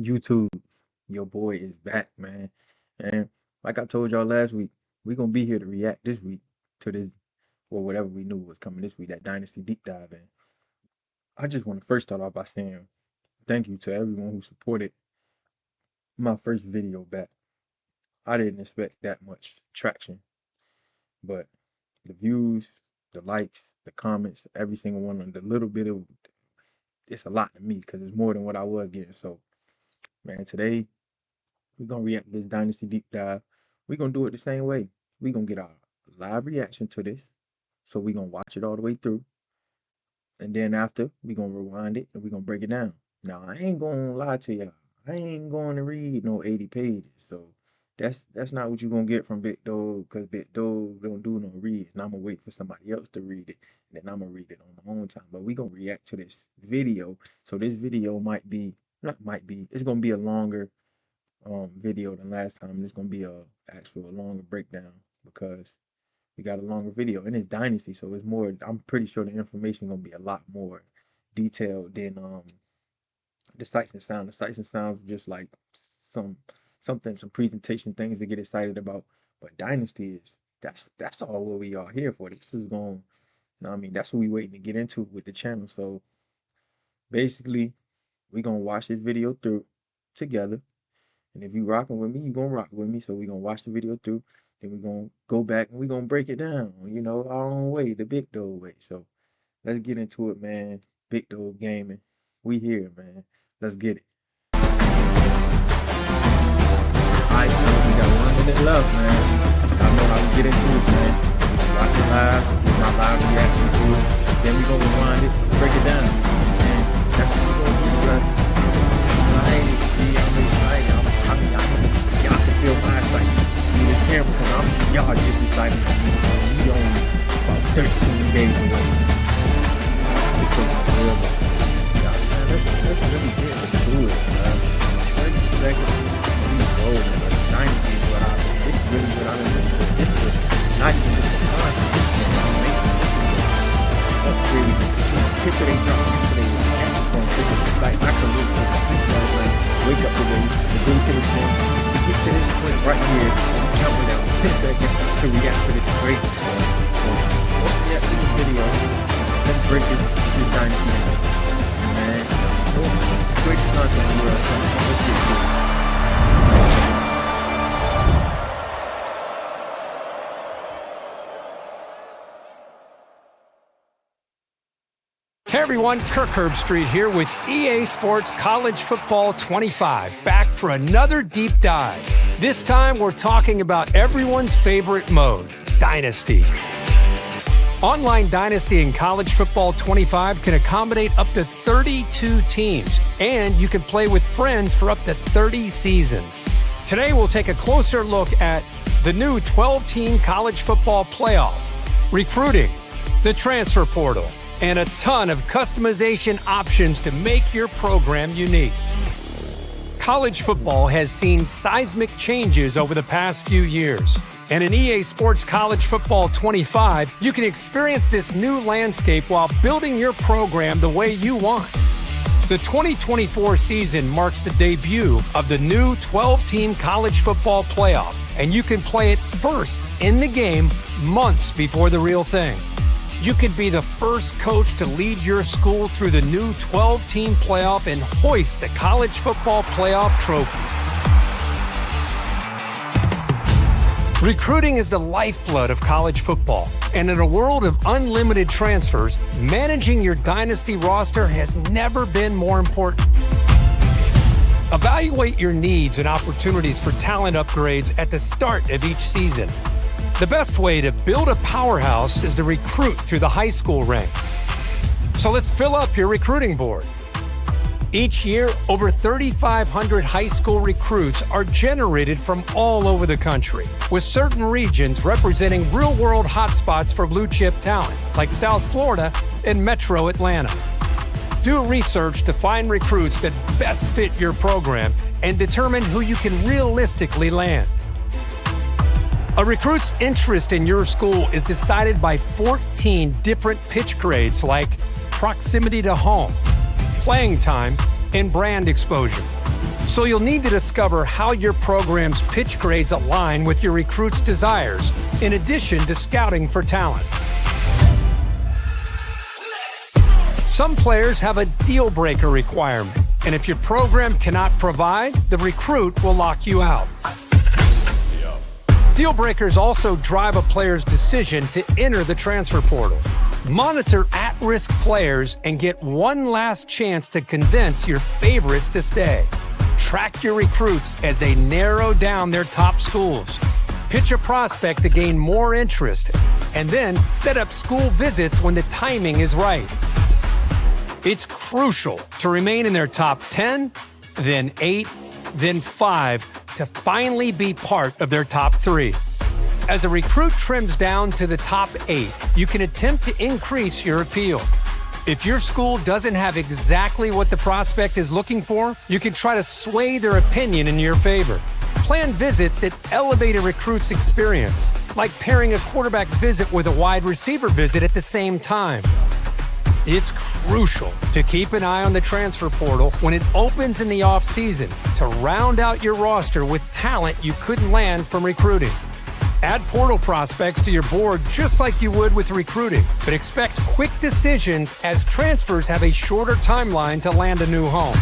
YouTube, your boy is back, man. And like I told y'all last week, we're gonna be here to react this week to this or whatever we knew was coming this week, that Dynasty deep dive. And I just want to first start off by saying thank you to everyone who supported my first video back. I didn't expect that much traction, but the views, the likes, the comments, every single one of the little bit of it's a lot to me because it's more than what I was getting. So, man, today we're gonna react to this Dynasty deep dive. We're gonna do it the same way. We're gonna get our live reaction to this. So we're gonna watch it all the way through. And then after, we're gonna rewind it and we're gonna break it down. Now I ain't gonna lie to y'all. I ain't going to read no 80 pages. So that's not what you're gonna get from Big Dog, because Big Dog don't do no read. And I'm gonna wait for somebody else to read it. And then I'm gonna read it on my own time. But we're gonna react to this video. So this video it's gonna be a longer video than last time. It's gonna be a longer breakdown because we got a longer video and it's Dynasty, so it's more. I'm pretty sure the information gonna be a lot more detailed than the sights and sounds. The sights and sounds just like some presentation things to get excited about. But Dynasty is that's all what we are here for. This is going. You know what I mean, that's what we waiting to get into with the channel. So basically, we gonna watch this video through together. And if you rocking with me, you gonna rock with me. So we gonna watch the video through. Then we gonna go back and we gonna break it down. You know, our own way, the Big Dog way. So let's get into it, man. Big Dog Gaming. We here, man. Let's get it. Alright, we got 1 minute left, man. I know how to get into it, man. Watch it live, get my live reaction to it. Then we gonna rewind it, break it down. And that's what we're gonna do, bro. I'm excited. Y'all can feel my excitement in this camera because y'all just excited. We only about 13 days away. It's so real, man. Let's really get into it, man. 30 seconds, we rolling, man. Dynasty is what this is really what I've been looking for. This is not even just the content. Upgraded. Picture they dropped yesterday with the action phone. It's like I can look at the people, man. Wake up today and go to the gym to get to this point right here. I'm counting down 10 seconds to react to this great let's react to this video. Let's break it to Dynasty. Man, great content in the world. Let's get to it. Hey everyone, Kirk Herbstreit here with EA Sports College Football 25, back for another deep dive. This time we're talking about everyone's favorite mode, Dynasty. Online Dynasty in College Football 25 can accommodate up to 32 teams, and you can play with friends for up to 30 seasons. Today we'll take a closer look at the new 12-team college football playoff, recruiting, the transfer portal, and a ton of customization options to make your program unique. College football has seen seismic changes over the past few years. And in EA Sports College Football 25, you can experience this new landscape while building your program the way you want. The 2024 season marks the debut of the new 12-team college football playoff, and you can play it first in the game months before the real thing. You could be the first coach to lead your school through the new 12-team playoff and hoist the college football playoff trophy. Recruiting is the lifeblood of college football, and in a world of unlimited transfers, managing your dynasty roster has never been more important. Evaluate your needs and opportunities for talent upgrades at the start of each season. The best way to build a powerhouse is to recruit through the high school ranks. So let's fill up your recruiting board. Each year, over 3,500 high school recruits are generated from all over the country, with certain regions representing real-world hotspots for blue-chip talent, like South Florida and Metro Atlanta. Do research to find recruits that best fit your program and determine who you can realistically land. A recruit's interest in your school is decided by 14 different pitch grades like proximity to home, playing time, and brand exposure. So you'll need to discover how your program's pitch grades align with your recruits' desires, in addition to scouting for talent. Some players have a deal-breaker requirement, and if your program cannot provide, the recruit will lock you out. Deal breakers also drive a player's decision to enter the transfer portal. Monitor at-risk players and get one last chance to convince your favorites to stay. Track your recruits as they narrow down their top schools. Pitch a prospect to gain more interest, and then set up school visits when the timing is right. It's crucial to remain in their top 10, then 8, then 5, to finally be part of their top 3. As a recruit trims down to the top 8, you can attempt to increase your appeal. If your school doesn't have exactly what the prospect is looking for, you can try to sway their opinion in your favor. Plan visits that elevate a recruit's experience, like pairing a quarterback visit with a wide receiver visit at the same time. It's crucial to keep an eye on the transfer portal when it opens in the offseason to round out your roster with talent you couldn't land from recruiting. Add portal prospects to your board just like you would with recruiting, but expect quick decisions as transfers have a shorter timeline to land a new home.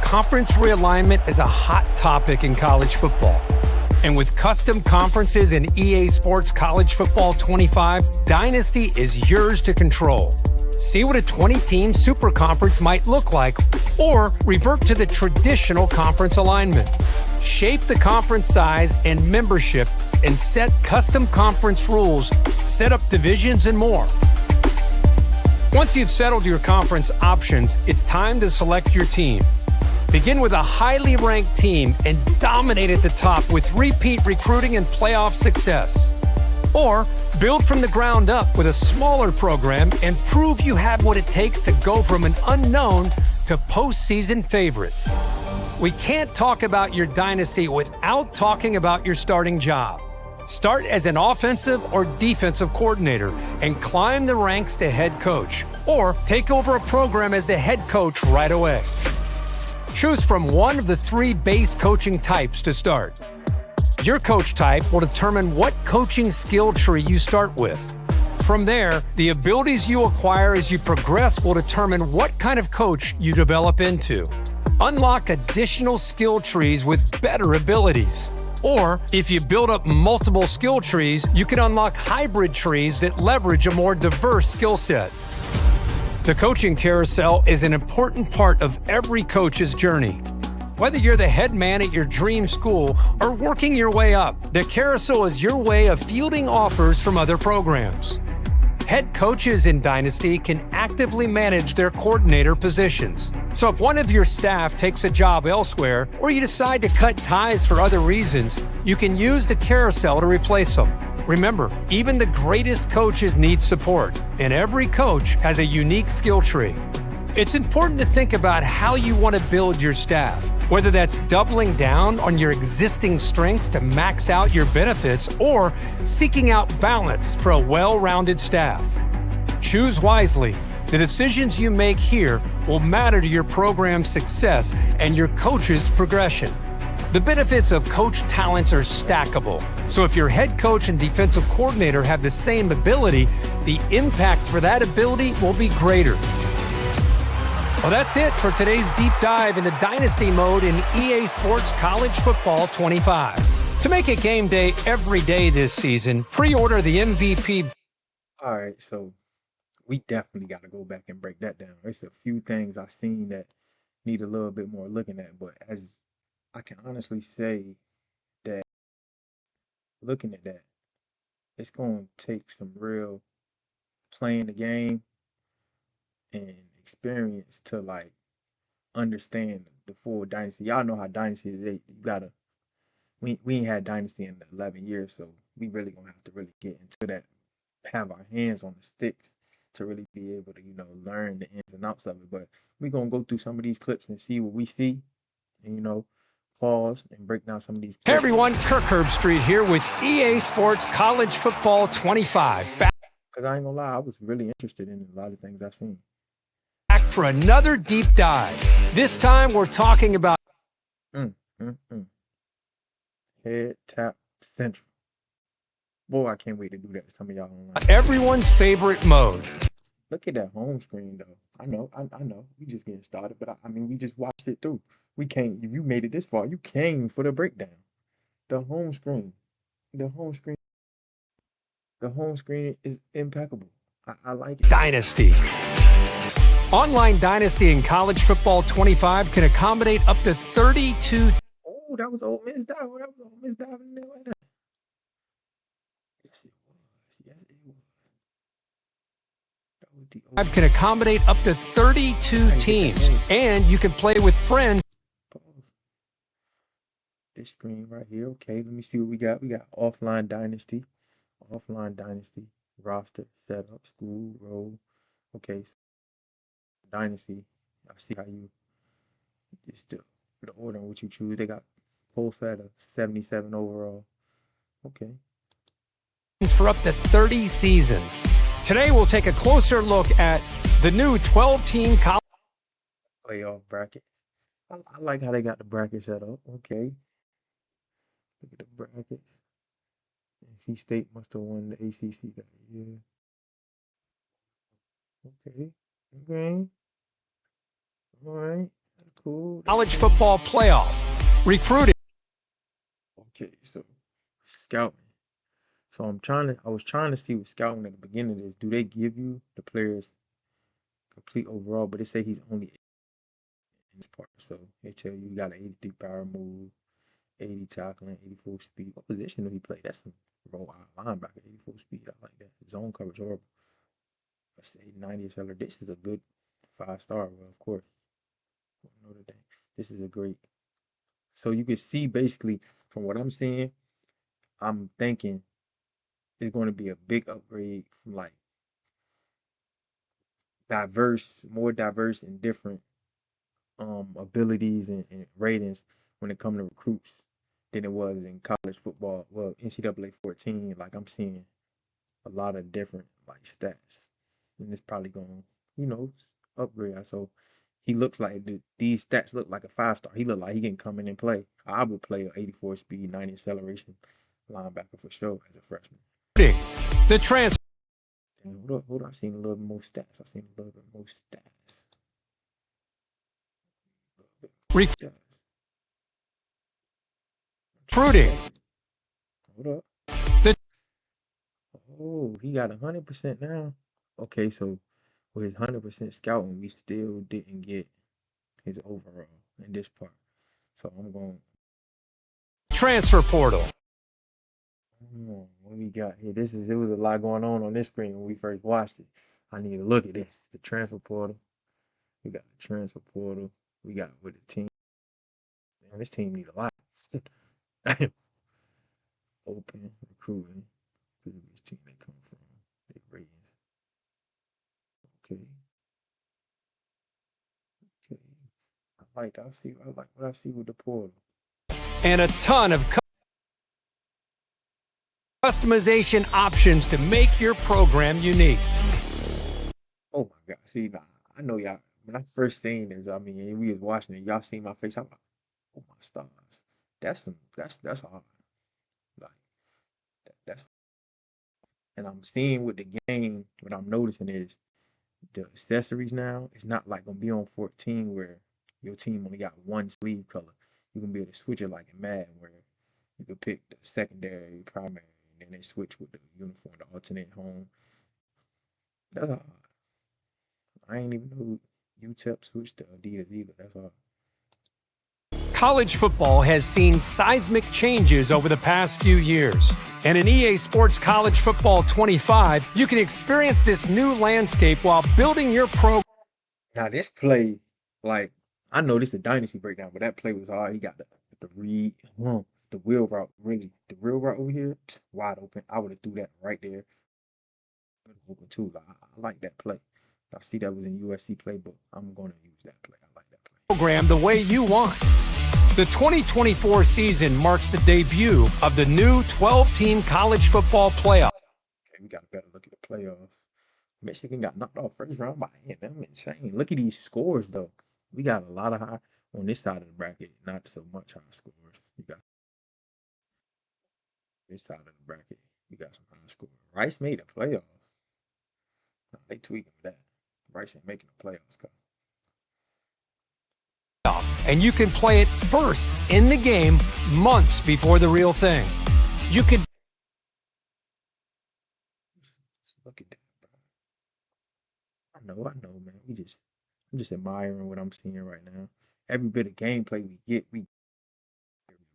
Conference realignment is a hot topic in college football. And with custom conferences in EA Sports College Football 25, Dynasty is yours to control. See what a 20-team super conference might look like, or revert to the traditional conference alignment. Shape the conference size and membership and set custom conference rules, set up divisions, and more. Once you've settled your conference options, it's time to select your team. Begin with a highly ranked team and dominate at the top with repeat recruiting and playoff success. Or build from the ground up with a smaller program and prove you have what it takes to go from an unknown to postseason favorite. We can't talk about your dynasty without talking about your starting job. Start as an offensive or defensive coordinator and climb the ranks to head coach, or take over a program as the head coach right away. Choose from one of the 3 base coaching types to start. Your coach type will determine what coaching skill tree you start with. From there, the abilities you acquire as you progress will determine what kind of coach you develop into. Unlock additional skill trees with better abilities. Or, if you build up multiple skill trees, you can unlock hybrid trees that leverage a more diverse skill set. The coaching carousel is an important part of every coach's journey. Whether you're the head man at your dream school or working your way up, the carousel is your way of fielding offers from other programs. Head coaches in Dynasty can actively manage their coordinator positions. So if one of your staff takes a job elsewhere, or you decide to cut ties for other reasons, you can use the carousel to replace them. Remember, even the greatest coaches need support, and every coach has a unique skill tree. It's important to think about how you want to build your staff, whether that's doubling down on your existing strengths to max out your benefits or seeking out balance for a well-rounded staff. Choose wisely. The decisions you make here will matter to your program's success and your coach's progression. The benefits of coach talents are stackable. So if your head coach and defensive coordinator have the same ability, the impact for that ability will be greater. Well, that's it for today's deep dive into Dynasty mode in EA Sports College Football 25. To make it game day every day this season, pre-order the MVP. All right, so we definitely got to go back and break that down. There's a few things I've seen that need a little bit more looking at, but as I can honestly say that looking at that, it's going to take some real playing the game and experience to like understand the full dynasty. Y'all know how dynasty is. You gotta we ain't had dynasty in 11 years, so we really gonna have to really get into that, have our hands on the sticks to really be able to, learn the ins and outs of it. But we gonna go through some of these clips and see what we see, and pause and break down some of these Hey clips. everyone, Kirk Herbstreit here with EA Sports College Football 25. Because I ain't gonna lie, I was really interested in a lot of things I've seen. Back for another deep dive. This time we're talking about Mm, mm, mm. Head tap central. Boy, I can't wait to do that to some of y'all online. everyone's favorite mode. Look at that home screen, though. I know. We just getting started, but I mean, we just watched it through. We came. If you made it this far, you came for the breakdown. The home screen. The home screen. The home screen is impeccable. I like it. Dynasty. Online Dynasty in College Football 25 can accommodate up to 32. Oh, that was Ole Miss dive. That was Ole Miss diving in there like that. Yes, it was. Yes, it was. That was the Ole Can accommodate up to 32 teams, and you can play with friends. Pause. This screen right here. Okay, let me see what we got. We got offline dynasty, roster, setup, school, role. Okay, so dynasty. I see how you. It's the order in which you choose. They got post at a 77 overall. Okay. For up to 30 seasons. Today we'll take a closer look at the new 12-team college Playoff bracket. I like how they got the bracket set up. Okay. Look at the brackets. NC State must have won the ACC that year. Okay. Okay. All right. That's cool. college football playoff. Recruiting. Okay. So scouting. So I was trying to see with scouting at the beginning of this. Do they give you the players complete overall? But they say he's only in this part. So they tell you got an 83 power move, 80 tackling, 84 speed. What position do he play? That's some roll out linebacker, 84 speed. I like that. Zone coverage horrible. I say 90 seller. This is a good 5-star. Well, of course. Notre Dame. This is a great. So you can see basically from what I'm seeing, I'm thinking it's going to be a big upgrade from like more diverse and different abilities and ratings when it comes to recruits than it was in college football. Well, NCAA 14, like I'm seeing a lot of different like stats, and it's probably going to upgrade. So he looks like these stats look like a 5-star. He look like he can come in and play. I would play an 84 speed, 90 acceleration linebacker for sure as a freshman. The transfer. Hold on. I seen a little bit more stats. Recruiting. Hold up. The Oh, he got 100% now. Okay, so with his 100% scouting, we still didn't get his overall in this part. So I'm going. transfer portal. What we got here? There was a lot going on this screen when we first watched it. I need to look at this. The transfer portal. We got the transfer portal. We got with the team. Man, this team need a lot. Open recruiting. Previous team they come from. They ratings. Okay. I like what I see with the portal. And a ton of customization options to make your program unique. Oh my God. See, nah, I know y'all. When I first seen this, we was watching it, y'all seen my face. I'm like, oh my stars. That's hard. Like that's and I'm seeing with the game, what I'm noticing is the accessories now, it's not like gonna be on 14 where your team only got one sleeve color. You're gonna be able to switch it like in Madden where you could pick the secondary, primary, and then they switch with the uniform, the alternate home. That's hard. I ain't even know UTEP switched to Adidas either. That's hard. College football has seen seismic changes over the past few years. And in EA Sports College Football 25, you can experience this new landscape while building your program. Now this play, like I know this is the Dynasty breakdown, but that play was hard. He got the read, the wheel route, really. The wheel route over here, wide open. I would have threw that right there. Open too. I like that play. I see that was in USC playbook. I'm gonna use that play. I like that play. Program the way you want. The 2024 season marks the debut of the new 12-team college football playoff. Okay, we got a better look at the playoffs. Michigan got knocked off first round by A&M. Insane. Look at these scores though. We got a lot of high on this side of the bracket. Not so much high scores. You got this side of the bracket. You got some high scores. Rice made the playoffs. No, they tweaking with that. Rice ain't making the playoffs. And you can play it first in the game months before the real thing. You could Look at that, bro. I know, man. I'm just admiring what I'm seeing right now. Every bit of gameplay we get,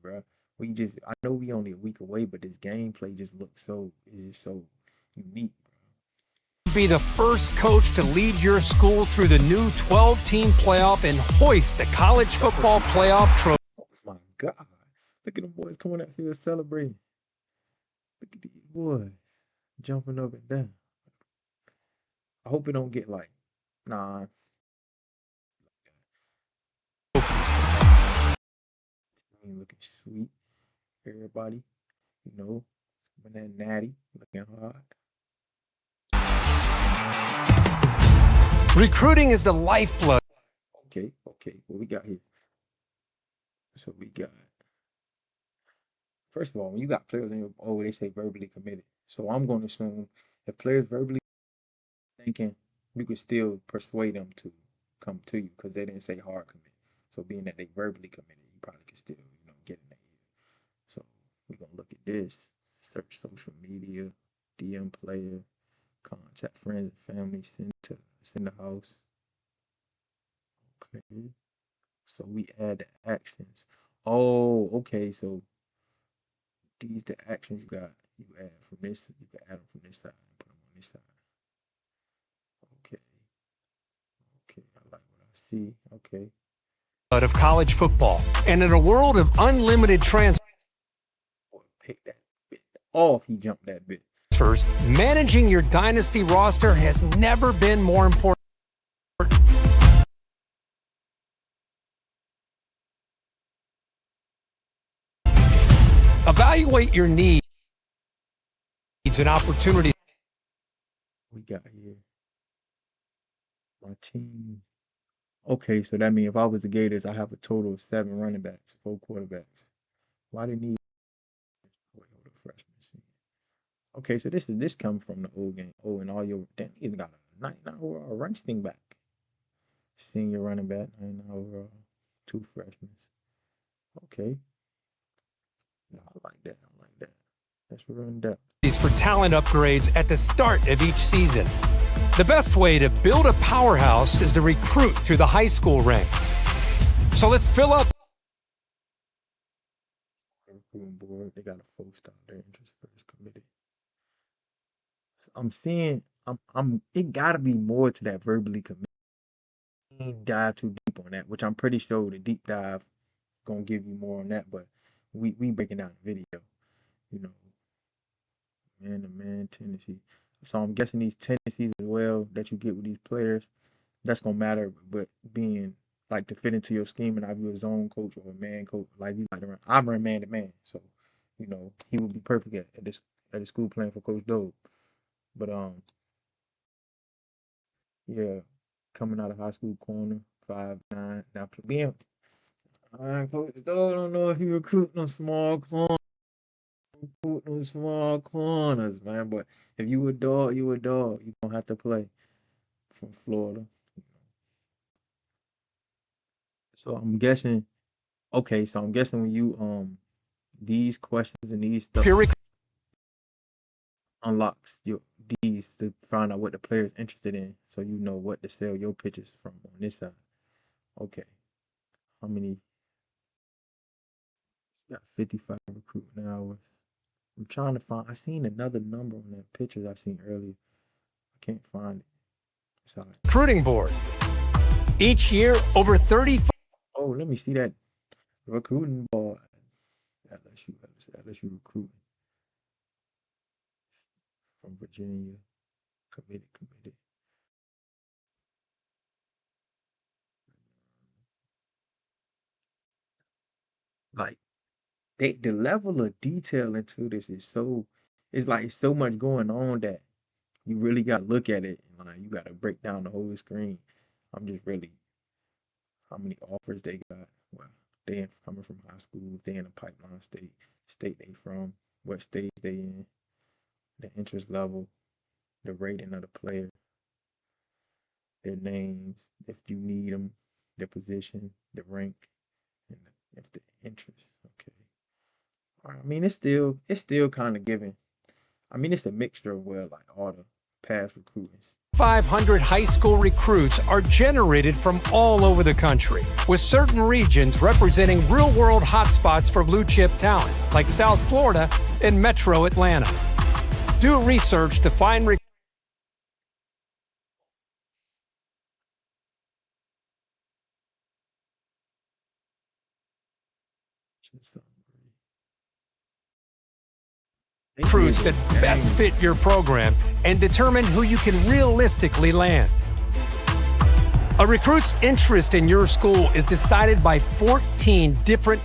bro. I know we only a week away, but this gameplay just looks it's just so unique, be the first coach to lead your school through the new 12-team playoff and hoist the college football playoff trophy. bro. Oh my God. Look at them boys coming up here celebrating. Look at these boys jumping up and down. I hope it don't get like, nah. Team looking sweet. Everybody, when that natty looking hot. Recruiting is the lifeblood. Okay. What we got here? So we got, first of all, when you got players in they say verbally committed. So I'm going to assume if players verbally thinking, you could still persuade them to come to you because they didn't say hard commit. So being that they verbally committed, you probably could still, get in their ear. So we're going to look at this. Search social media, DM player, contact friends and family, send the house. Okay. So we add the actions. Oh, okay. So these the actions you got. You add from this. You can add them from this side and put them on this side. Okay. I like what I see. Okay. Of college football. And in a world of unlimited transfers, Boy, pick that bit off. He jumped that bit. managing your Dynasty roster has never been more important. Evaluate your needs and opportunities. We got here. My team. Okay, so that means if I was the Gators, I have a total of 7 running backs, 4 quarterbacks. Why they need freshmen? Okay, so this comes from the old game. Oh, and all your then he's got a 99 overall Running back. Senior running back, 99 overall, 2 freshmen. Okay. No, I like that. That's real in depth. For talent upgrades at the start of each season. The best way to build a powerhouse is to recruit through the high school ranks. So let's fill up. Recruiting board, they got a 4-star there, interest first committee. So I'm seeing, it gotta be more to that verbally committed. Dive too deep on that, which I'm pretty sure the deep dive gonna give you more on that, but we breaking down the video, man to man tendency. So I'm guessing these tendencies as well that you get with these players, that's gonna matter. But being like to fit into your scheme, and I view a zone coach or a man coach, like you like to run. I run man to man, so he would be perfect at the school playing for Coach Doe. But yeah, coming out of high school corner, 5'9". Now being Coach Doe, don't know if he recruit no small corners. Those small corners, man. But if you a dog, you a dog. You gonna have to play from Florida. So I'm guessing. Okay, so I'm guessing when you these questions and these stuff unlocks your these to find out what the player's interested in, so you know what to sell your pitches from on this side. Okay, how many? Got 55 recruiting hours. I'm trying to find. I seen another number on that pictures I seen earlier. I can't find it. Sorry. Recruiting board. Each year, over 35. Oh, let me see that recruiting board. LSU recruiting from Virginia. Committed. Like the level of detail into this is it's like so much going on that You really got to look at it, and like you got to break down the whole screen. I'm just really how many offers they got. Well, coming from high school, they in a pipeline state they from, what stage they in, the interest level, the rating of the player, their names, if you need them, their position, the rank, and if the interest. Okay. I mean, it's still kind of giving. I mean, it's a mixture of well, like all the past recruiting. 500 high school recruits are generated from all over the country, with certain regions representing real-world hotspots for blue-chip talent, like South Florida and Metro Atlanta. Do research to find recruits that best fit your program and determine who you can realistically land. A recruit's interest in your school is decided by 14 different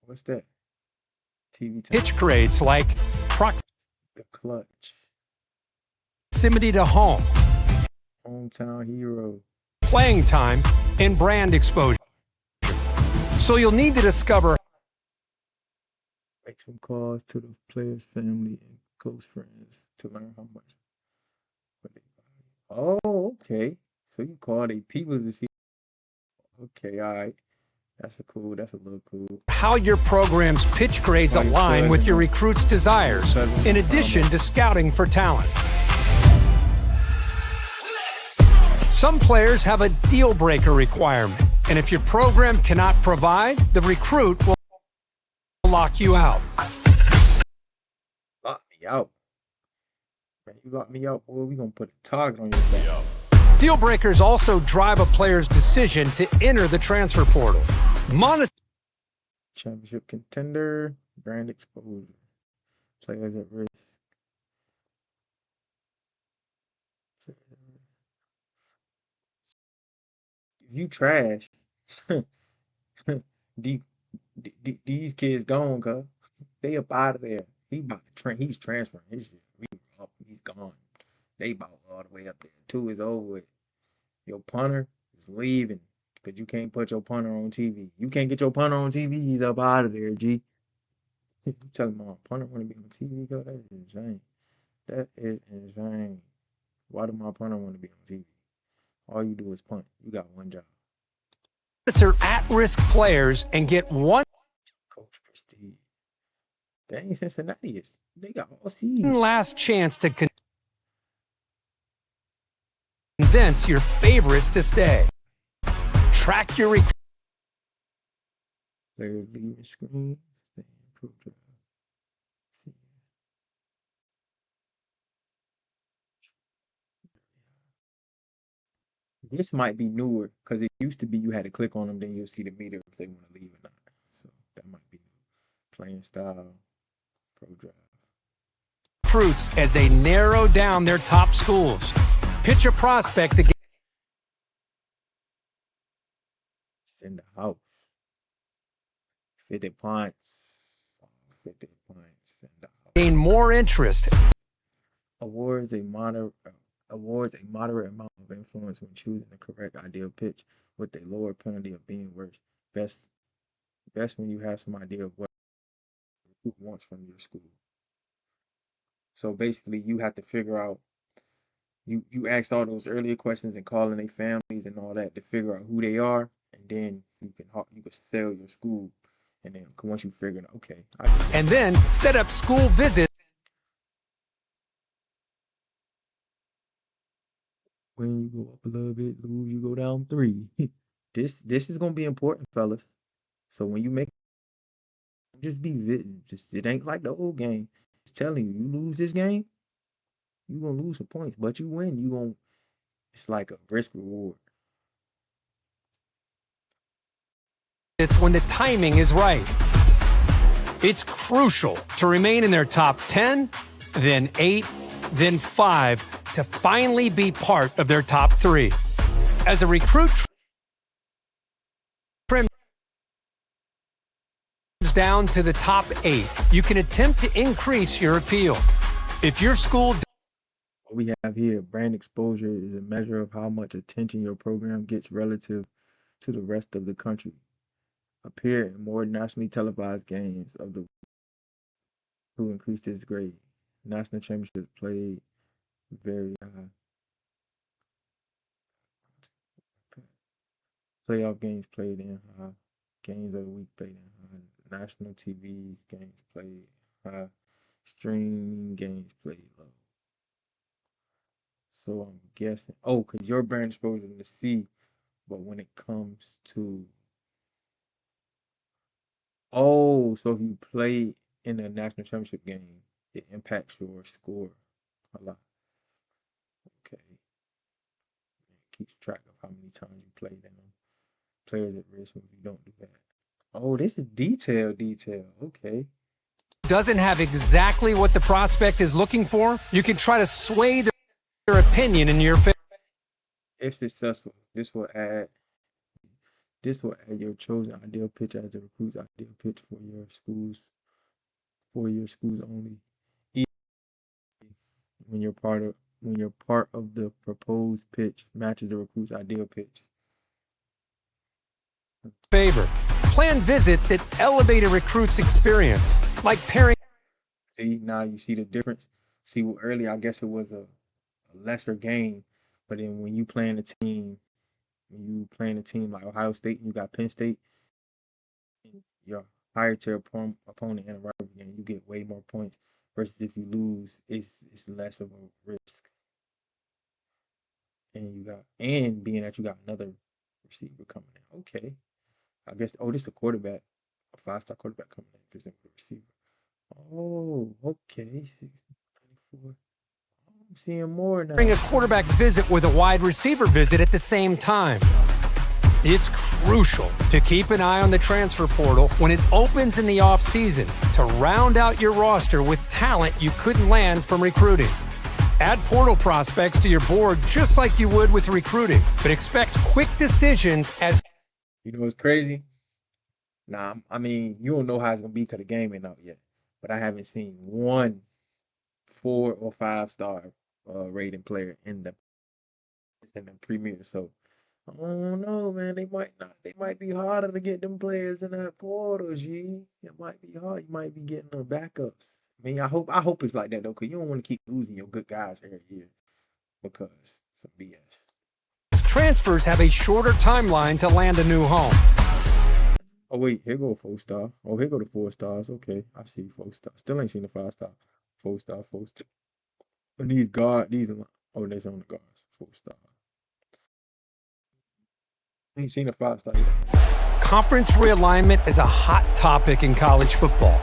What's that? TV time. pitch grades like The clutch. proximity to home, Hometown hero. playing time, and brand exposure. So you'll need to discover Make some calls to the player's family and close friends to learn how much. What they value. Oh, okay. So you call they people to see. Okay, all right. That's a little cool. how your program's pitch grades align with your recruit's desires, in addition to scouting for talent. Some players have a deal breaker requirement, and if your program cannot provide, the recruit will lock you out. Lock me out. Man, you lock me out, boy, we gonna put a target on your back. Deal breakers also drive a player's decision to enter the transfer portal. Championship contender, brand exposure. Players at risk. If you trash, these kids gone, cuz. They up out of there. He's transferring his shit. He's gone. They about all the way up there. 2 is over with. Your punter is leaving because you can't put your punter on TV. You can't get your punter on TV, he's up out of there, G. You telling my punter want to be on TV, girl? That is insane. That is insane. Why do my punter want to be on TV? All you do is punt. You got one job. Monitor at-risk players and get one Coach Prestige. That ain't Cincinnati. They got all seeds. last chance to convince your favorites to stay. Track your Players leaving screen. Stay improved drive. This might be newer because it used to be you had to click on them, then you'll see the meter if they want to leave or not. So that might be new. Playing style, pro drive. recruits as they narrow down their top schools. Pitch a prospect to get It's in the house. 50 points. 50 points in the house. gain more interest. Awards a moderate amount of influence when choosing the correct ideal pitch with a lower penalty of being worse. Best when you have some idea of what the recruit wants from your school. So basically you have to figure out you asked all those earlier questions and calling their families and all that to figure out who they are, and then you can sell your school, and then once you figure out, okay, And then set up school visits. when you go up a little bit, lose, you go down 3. This is gonna be important, fellas. So when you make, just it ain't like the old game. It's telling you, you lose this game, you gonna lose some points, but you win, it's like a risk reward. It's when the timing is right. It's crucial to remain in their top 10, then 8, then 5 to finally be part of their top 3. As a recruit trims down to the top 8, you can attempt to increase your appeal. If your school what we have here, brand exposure is a measure of how much attention your program gets relative to the rest of the country. Appear in more nationally televised games of the who increased its grade. National championships played very high. Playoff games played in high. Games of the week played in high. National TV games played high. Streaming games played low. So I'm guessing. Oh, because your brand exposure in the C, but when it comes to so if you play in a national championship game, it impacts your score a lot. Okay. It keeps track of how many times you played in them. Players at risk if you don't do that. Oh, this is detail. Okay. Doesn't have exactly what the prospect is looking for, you can try to sway their opinion in your favor. If successful, this will add your chosen ideal pitch as a recruit's ideal pitch for your schools only. E- when you're part of the proposed pitch matches the recruit's ideal pitch. Plan visits that elevate a recruit's experience, like pairing. See, now you see the difference. See, well, earlier I guess it was a lesser game, but then when you playing a team like Ohio State and you got Penn State, your higher tier opponent in a rivalry game, you get way more points. Versus if you lose, it's less of a risk. And being that you got another receiver coming in. Okay. I guess this is a quarterback, a 5-star quarterback coming in for example, receiver. Oh, okay. 694. I'm seeing more now. Bring a quarterback visit with a wide receiver visit at the same time. It's crucial to keep an eye on the transfer portal when it opens in the offseason to round out your roster with talent you couldn't land from recruiting. Add portal prospects to your board just like you would with recruiting, but expect quick decisions as. You know what's crazy? Nah, I mean, you don't know how it's gonna be because the game ain't out yet. But I haven't seen one 4 or 5-star rating player in the premier. So I don't know, man. They might not. They might be harder to get them players in that portal. G. It might be hard. You might be getting the backups. I mean, I hope it's like that though, because you don't want to keep losing your good guys every year because some BS. Transfers have a shorter timeline to land a new home. Oh wait, here go a 4-star. Oh, here go the 4 stars. Okay, I see 4 stars. Still ain't seen a 5-star. 4-star, 4-star. And these are they's on the guards. 4-star. Ain't seen a 5-star yet. Conference realignment is a hot topic in college football.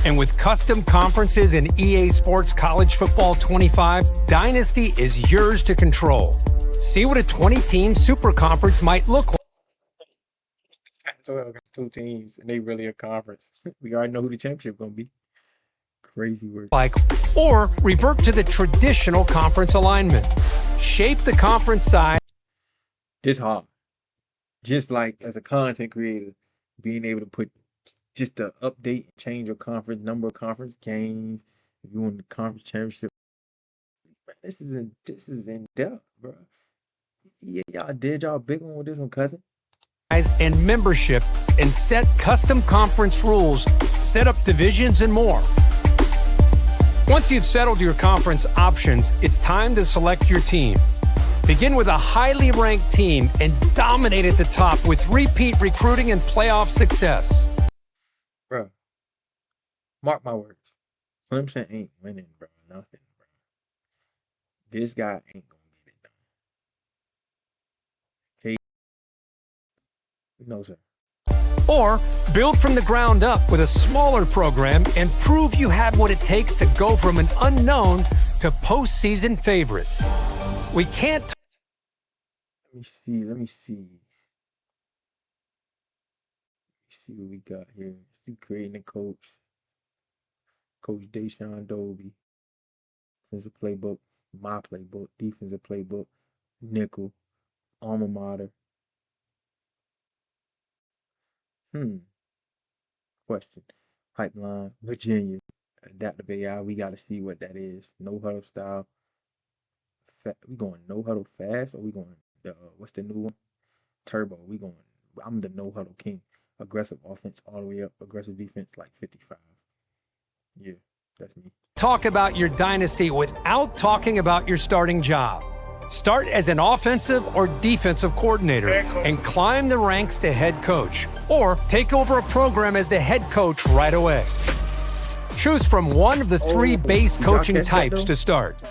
And with custom conferences in EA Sports College Football 25, Dynasty is yours to control. See what a 20-team super conference might look like. So I got 2 teams, and they really a conference. We already know who the championship gonna be. Crazy work. Or revert to the traditional conference alignment. Shape the conference size. This hard. Just like as a content creator, being able to put just to update and change your conference number of conference games. If you want the conference championship, man, this is in depth, bro. Yeah, y'all big one with this one, cousin. And membership, and set custom conference rules, set up divisions, and more. Once you've settled your conference options, it's time to select your team. Begin with a highly ranked team and dominate at the top with repeat recruiting and playoff success. Bro, mark my words. Clemson ain't winning, bro. Nothing, bro. This guy ain't gonna get it done. Okay? No, sir. Or build from the ground up with a smaller program and prove you have what it takes to go from an unknown to postseason favorite. We can't. Let me see what we got here. Still creating a coach. Coach Deshaun Dobie. Defensive playbook. My playbook. Defensive playbook. Nickel. Alma mater. Question. Pipeline. Virginia. Adaptive AI. We got to see what that is. No huddle style. we going no huddle fast, or we going what's the new one? Turbo. We going. I'm the no huddle king. Aggressive offense all the way up. Aggressive defense like 55. Yeah, that's me. Talk about your dynasty without talking about your starting job. Start as an offensive or defensive coordinator and climb the ranks to head coach, or take over a program as the head coach right away. Choose from one of the three base coaching types to start.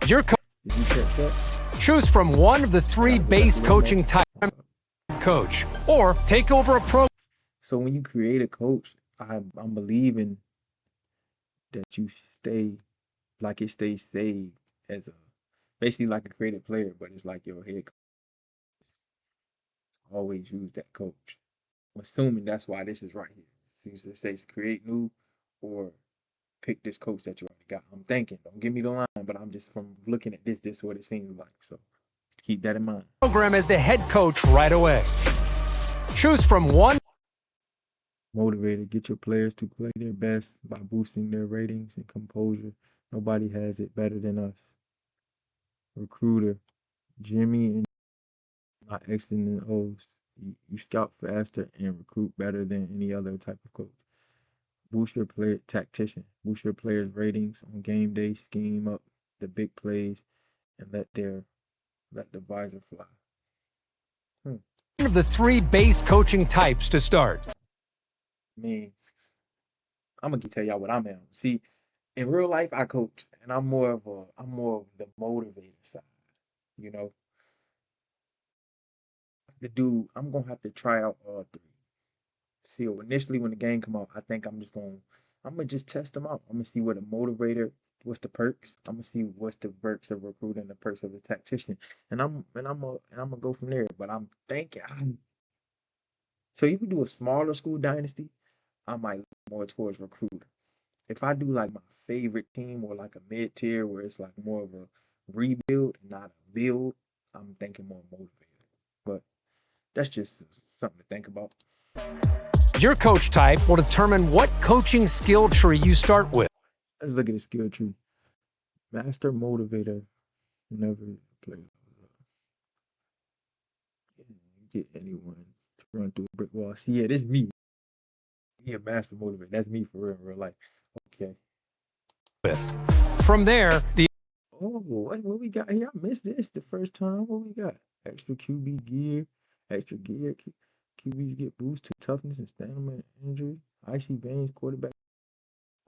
Your Did you catch that? Choose from one of the three base coaching types. Coach, or take over a program. So when you create a coach, I'm believing that you stay like it stays saved as a basically like a creative player, but it's like your head coach. Always use that coach. I'm assuming that's why this is right here. So you say create new or pick this coach that you already got. I'm thinking, don't give me the line, but I'm just from looking at this is what it seems like. So keep that in mind. Program as the head coach right away. Choose from one. Motivated, get your players to play their best by boosting their ratings and composure. Nobody has it better than us. Recruiter, Jimmy and my X's and O's. You scout faster and recruit better than any other type of coach. Boost your player tactician. Boost your players' ratings on game day. Scheme up the big plays and let the visor fly. One of the three base coaching types to start. I mean, I'm gonna tell y'all what I'm at. See, in real life, I coach, and I'm more of the motivator side. You know, I'm gonna have to try out all three. See, initially when the game come out, I think I'm gonna just test them out. I'm gonna see what a motivator, what's the perks. I'm gonna see what's the perks of recruiting, the perks of the tactician, and I'm gonna go from there. But I'm thinking, so if we do a smaller school dynasty, I might look more towards recruiter. If I do like my favorite team or like a mid tier where it's like more of a rebuild and not a build, I'm thinking more motivated. But that's just something to think about. Your coach type will determine what coaching skill tree you start with. Let's look at the skill tree. Master motivator never play. Get anyone to run through a brick wall. See, yeah, this is me. He a master motivator. That's me for real, in real life. Okay. From there, Oh, what we got here? I missed this the first time. What we got? Extra QB gear, extra gear. QBs get boost to toughness and stamina and injury. Icy veins, quarterback.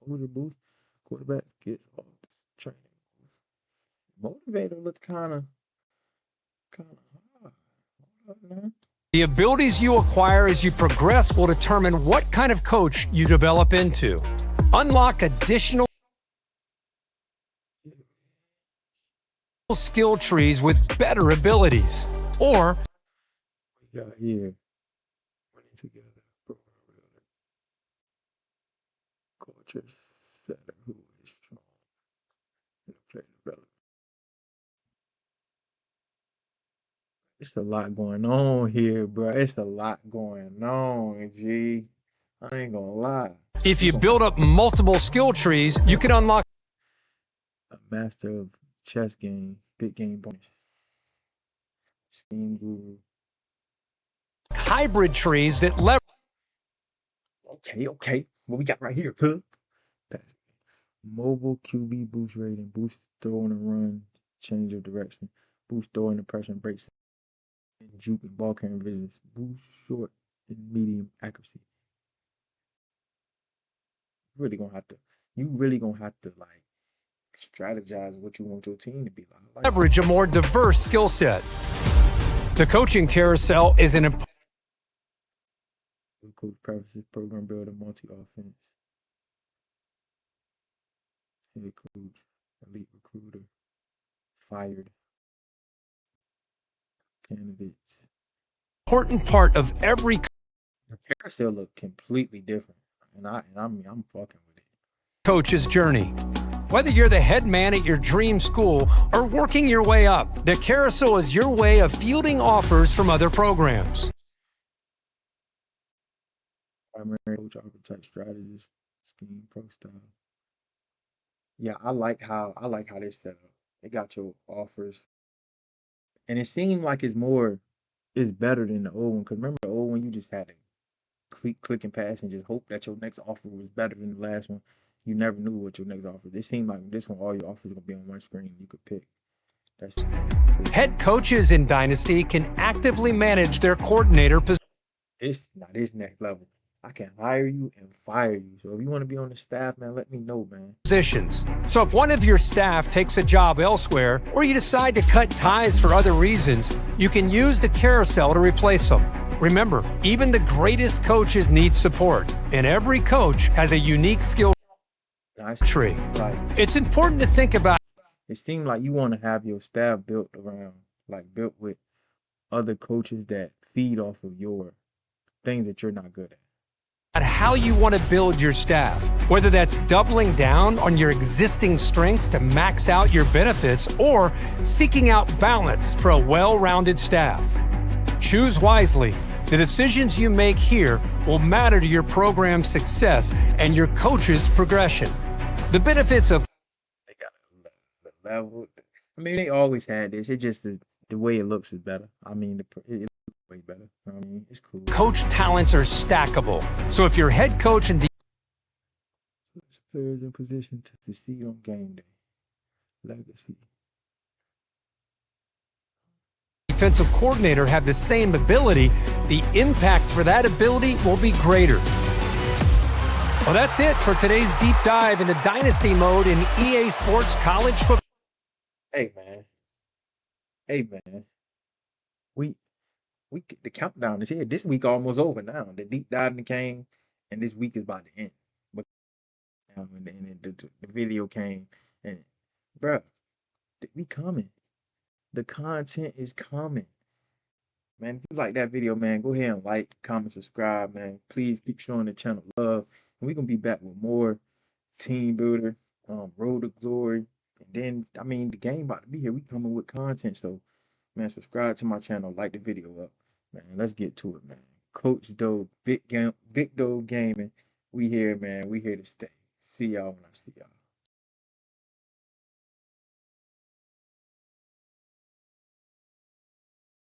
Older boost. Quarterback gets off the training. Motivator looked kind of hard. Hold up now. the abilities you acquire as you progress will determine what kind of coach you develop into. Unlock additional skill trees with better abilities. Or We got here. Winning together. Program builder. Culture setter who is strong in the play development. It's a lot going on here, bro. It's a lot going on, G. I ain't gonna lie. if you build up multiple skill trees, you can unlock A master of chess game, big game bonus. Scheme guru. hybrid trees that leverage Okay. What we got right here, huh? Pass. Mobile QB boost rating, boost throw on the run, change of direction, boost throw in the pressure and breaks, juke and ball carrying visions, boost short and medium accuracy. You really gonna have to like strategize what you want your team to be like. a more diverse skill set. The coaching carousel is an important Coach prefaces program builder, multi offense, head coach, elite recruiter, fired candidates. part of every The carousel look completely different, and I'm fucking with it. coach's journey. Whether you're the head man at your dream school or working your way up, the carousel is your way of fielding offers from other programs. Primary coach, archetype, strategist, scheme, pro style. Yeah, I like how they set up. They got your offers, and it seemed like it's better than the old one. Cause remember the old one, you just had to click and pass and just hope that your next offer was better than the last one. You never knew what your next offer. It seemed like this one, all your offers gonna be on one screen. You could pick. That's clear. Head coaches in Dynasty can actively manage their coordinator It's not this next level. I can hire you and fire you. So if you want to be on the staff, man, let me know, man. positions. So if one of your staff takes a job elsewhere, or you decide to cut ties for other reasons, you can use the carousel to replace them. Remember, even the greatest coaches need support, and every coach has a unique skill Nice. tree. Like It's important to think about it seemed like you want to have your staff built around, like built with other coaches that feed off of your things that you're not good at. how you want to build your staff, whether that's doubling down on your existing strengths to max out your benefits or seeking out balance for a well-rounded staff. Choose wisely. The decisions you make here will matter to your program's success and your coach's progression. The benefits of They got the level. I mean, they always had this. It's just the way it looks is better. I mean, it looks way better. I mean, it's cool. coach talents are stackable. So if your head coach and Puts players in position to succeed on game day. Legacy. defensive coordinator have the same ability, the impact for that ability will be greater. Well, that's it for today's deep dive into Dynasty mode in EA Sports College Football. Hey man. Hey man. We the countdown is here. This week almost over now. The deep dive in the game, and this week is about to end. But the video came, and bruh, we coming. The content is coming. Man, if you like that video, man, go ahead and like, comment, subscribe, man. Please keep showing the channel love. And we're gonna be back with more team builder, road to glory. And then, I mean, the game about to be here. We coming with content. So, man, subscribe to my channel, like the video up. Man, let's get to it, man. Coach Doe, Big Doe Gaming. We here, man. We here to stay. See y'all when I see y'all.